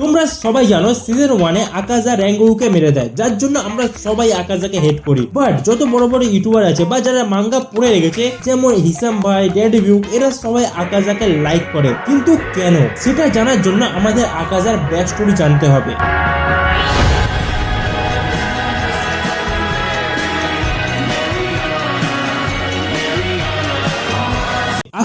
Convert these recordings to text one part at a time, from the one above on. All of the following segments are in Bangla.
তোমরা সবাই জানো সিজন 1 এ আকাজা র্যাঙ্গুকে মেরে দেয়, যার জন্য আমরা সবাই আকাজাকে হেট করি। বাট যত বড় বড় ইউটিউবার আছে বা যারা মাঙ্গা পড়ে রেখেছে যেমন হিসাম ভাই, ডেডভিউ, এরা সবাই আকাজাকে লাইক করে। কিন্তু কেন সেটা জানার জন্য আমাদের আকাজার ব্যাক স্টোরি জানতে হবে।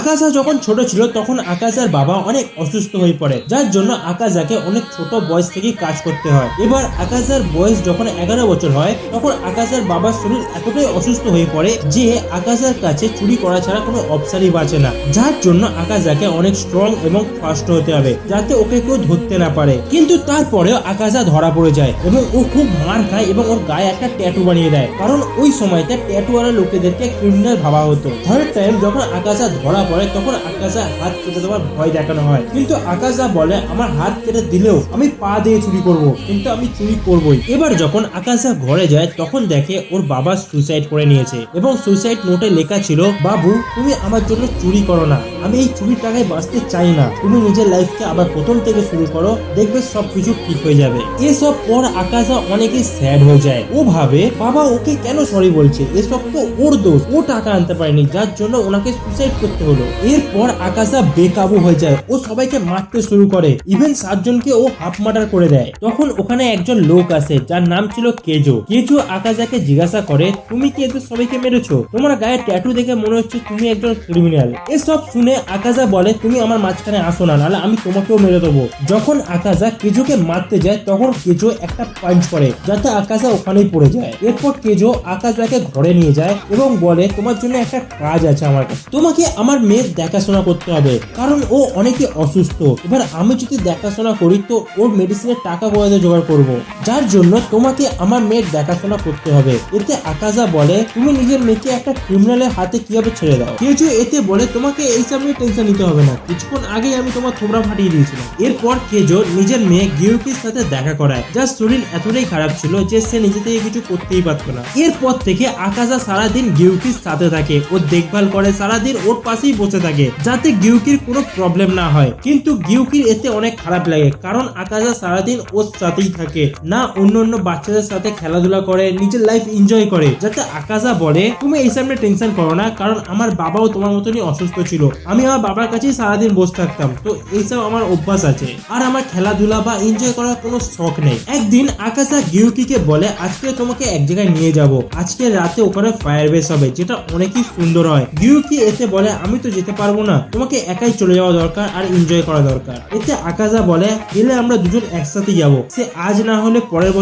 আকাজা যখন ছোট ছিল তখন আকাজার বাবা অনেক অসুস্থ হয়ে পড়ে, যার জন্য আকাজাকে অনেক ছোট বয়স থেকে কাজ করতে হয়। এবার আকাজার বয়স যখন 11 বছর হয় তখন আকাজার বাবার শরীর এতটাই অসুস্থ হয়ে পড়ে যে আকাজার কাছে চুরি করা ছাড়া কোনো অপশনই বাঁচে না, যার জন্য আকাজাকে অনেক স্ট্রং এবং ফাস্ট হতে হবে যাতে ওকে কেউ ধরতে না পারে। কিন্তু তারপরেও আকাজা ধরা পড়ে যায় এবং ও খুব মার খায় এবং ওর গায়ে একটা ট্যাটু বানিয়ে দেয়, কারণ ওই সময়তে ট্যাটুওয়ালা লোকেদেরকে ক্রিমিনাল ভাবা হতো। থার্ড টাইম যখন আকাজা ধরা পড়ে তখন আকাজা হাত কেটে দেওয়ার ভয় দেখানো হয়, কিন্তু আকাজা বলে আমার হাত কেটে দিলেও আমি পা দিয়ে চুরি করব, কিন্তু আমি চুরি করবই। এবার যখন আকাজা ঘরে যায় তখন দেখে ওর বাবা সুইসাইড করে নিয়েছে এবং সুইসাইড নোটে লেখা ছিল, বাবু তুমি আমার জন্য চুরি করো না, আমি এই চুরির টাকায় বাঁচতে চাই না, তুমি নিজের লাইফকে আবার প্রথম থেকে শুরু করো, দেখবে সবকিছু ঠিক হয়ে যাবে। এসব পর আকাজা অনেকই স্যাড হয়ে যায়। ও ভাবে বাবা ওকে কেন সরি বলছে, এসব তো ওর দোষ, ও টাকা আনতে পারেনি যার জন্য ওনাকে সুইসাইড করতে হলো। এরপর আকাজা বেকাবু হয়ে যায়, ও সবাইকে মারতে শুরু করে, ইভেন 7 জনকে ও হাফ মার্ডার করে দেয়। তখন ওখানে একজন লোক আসে যার নাম ছিল কেজো। কেজো আকাজাকে জিজ্ঞাসা করে, তুমি কি এদের সবাইকে মেরেছো? তোমার গায়ে ট্যাটু দেখে মনে হচ্ছে তুমি একজন ক্রিমিনাল। এসব শুনে আকাজা বলে, তুমি আমার মাঝখানে আসো না, নাহলে আমি তোমাকেও মেরে দেবো। যখন আকাজা কেজোকে মারতে যায় তখন কেজো একটা পাঞ্চ করে যাতে আকাজা ওখানেই পড়ে যায়। এরপর কেজো আকাজাকে ঘরে নিয়ে যায় এবং বলে, তোমার জন্য একটা কাজ আছে আমার কাছে, তোমাকে আমার মেয়ের দেখাশোনা করতে হবে, কারণ ও অনেকে অসুস্থ। এবার আমি যদি দেখাশোনা করি তো ওর মেডিসিনের টাকা কোথায় জোগাড় করব, যার জন্য তোমাকে আমার মেয়ের দেখাশোনা করতে হবে। এতে আকাজা বলে, তুমি নিজের মেয়েকে একটা ক্রিমিনালের হাতে কিভাবে ছেড়ে দাও? কেজো এতে বলে, তোমাকে এইসব নিয়ে টেনশন নিতে হবে না, কিছুক্ষণ আগেই আমি তোমার থোবড়া ফাটিয়ে দিয়েছিলাম। এরপর কেজো নিজের মেয়ে গিউকির সাথে দেখা করায়, যার শরীর এতটাই খারাপ ছিল যে সে নিজে থেকে কিছু করতেই পারত না। এরপর থেকে আকাজা সারাদিন গিউকির সাথে থাকে, ওর দেখভাল করে, সারাদিন ওর পাশেই বসে থাকে যাতে গিউকির কোনো প্রবলেম না হয়। কিন্তু গিউকির এতে অনেক খারাপ লাগে, কারণ আকাজা সারাদিন ওর সাথেই থাকে না, অন্য বাচ্চাদের সাথে খেলাধুলা করে, নিজের লাইফ এনজয় করে। যাতে আকাজা বলে, তুমি এইসব নিয়ে টেনশন করো না, কারণ আমার বাবাও তোমার মতনই অসুস্থ ছিল, আমি আমার বাবার কাছেই সারাদিন বসে থাকতাম, তো এইসব আমার অভ্যাস আছে, আর আমার খেলাধুলা বা এনজয় করার কোনো শখ নেই। একদিন আকাজা গিউকিকে বলে, আজকে তোমাকে এক জায়গায় নিয়ে যাব, আজকে রাতে ওখানে ফায়ার বেস হবে যেটা অনেকই সুন্দর হয়। গিউকি এতে বলে, আমি তো যেতে পারবো না, তোমাকে একাই চলে যাওয়া দরকার আর এনজয় করা দরকার। এতে আকাজা বলে, গেলে আমরা দুজন একসাথেই যাব, সে আজ না হলে পরের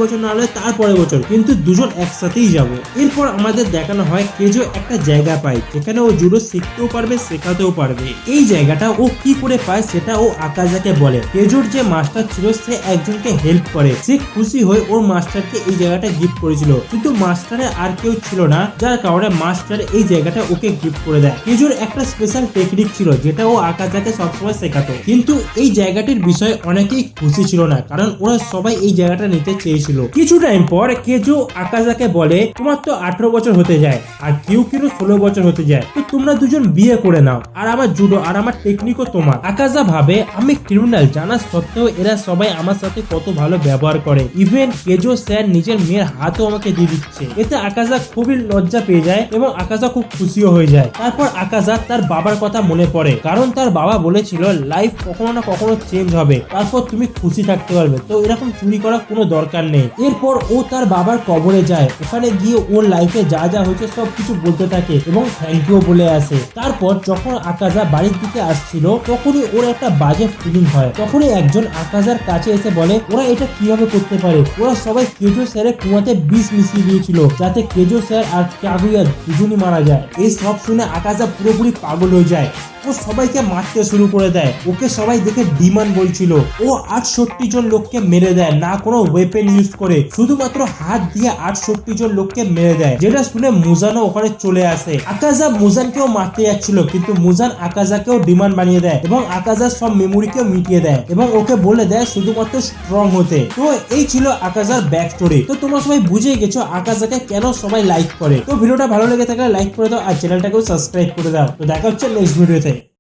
বছর না হলে তার পরের বছর, কিন্তু দুজন একসাথেই যাব। এরপর আমাদের দেখানো হয় কেজো একটা জায়গা পায় যেখানে ও জুডো শিখতেও পারবে, শেখাতেও পারবে। এই জায়গাটা ও কি করে পায় সেটা ও আকাজাকে বলে। কেজোর যে মাস্টার ছিল সে একজনকে হেল্প করে, সে খুশি হয়ে ওর মাস্টারকে এই জায়গাটা গিফট করেছিল, কিন্তু মাস্টারে আর কেউ ছিল না, যার কারণে মাস্টার এই জায়গাটা ওকে গিফট করে দেয়। কেজোর একটা স্পেশাল টেকনিক ছিল যেটা ও আকাজাকে সবসময় শেখাতো, কিন্তু এই জায়গাটির বিষয়ে অনেকেই খুশি ছিল না, কারণ ওরা সবাই এই জায়গাটা নিতে চেয়েছিল। কিছু টাইম পর কেজো আকাজাকে বলে, তোমার তো 18 বছর হতে যায় আর গিউকিরও 16 বছর হতে যায়, তো তোমরা দুজন বিয়ে করে নাও, আর আমার জুডো আর আমার টেকনিকও তোমার। আকাজা ভাবে, আমি ক্রিমিনাল জানা সত্ত্বেও এরা সবাই আমার সাথে কত ভালো ব্যবহার করে, ইভেন কেজো স্যার নিজের মেয়ের হাতও আমাকে দিয়ে দিচ্ছে। এতে আকাজা খুবই লজ্জা পেয়ে যায় এবং আকাজা খুব খুশিও হয়ে যায়। তারপর আকাজা তার বাবার কথা মনে পড়ে, কারণ তার বাবা বলেছিল লাইফ কখনো না কখনো চেঞ্জ হবে, তারপর তুমি খুশি থাকতে পারবে, তো এরকম চুরি করার কোনো দরকার নেই। এরপর ও তার বাবার কবরে যায়, ওখানে গিয়ে ওর লাইফে যা যা হয়েছে সবকিছু বলতে থাকে এবং থ্যাংক ইউ বলে আসে। তারপর যখন আকাজা বাড়ির দিকে আসছিল তখনই ওর একটা বাজে ফিলিং হয়, তখনই একজন আকাজার কাছে এসে বলে, ওরা এটা কিভাবে করতে পারে, ওরা সবাই কেজো স্যারের কুয়াতে বিষ মিশিয়ে দিয়েছিল যাতে কেজো স্যার আর কাগুয়া দুজনই মারা যায়। এই সব শুনে আকাজা পুরোপুরি পাগল হয়ে যায়, ও সবাইকে মারতে শুরু করে দেয়, ওকে সবাই দেখে ডিমান বলছিল। ও 68 জন লোককে মেরে দেয়, না কোনো ওয়েপেন ইউজ করে, শুধুমাত্র হাত দিয়ে 68 জন লোককে মেরে দেয়, যেটা শুনে মুজানও ওখানে চলে আসে। আকাজা মুজানকেও মারতে যাচ্ছিল, কিন্তু মুজান আকাজাকেও ডিমান বানিয়ে দেয় এবং আকাজার সব মেমোরিকেও মিটিয়ে দেয় এবং ওকে বলে দেয় শুধুমাত্র স্ট্রং হতে। তো এই ছিল আকাজার ব্যাক স্টোরি। তো তোমরা সবাই বুঝে গেছো আকাজাকে কেন সবাই লাইক করে। তো ভিডিওটা ভালো লেগে থাকলে লাইক করে দাও আর চ্যানেলটাকেও সাবস্ক্রাইব করে দাও। তো দেখা হচ্ছে নেক্সট ভিডিওতে।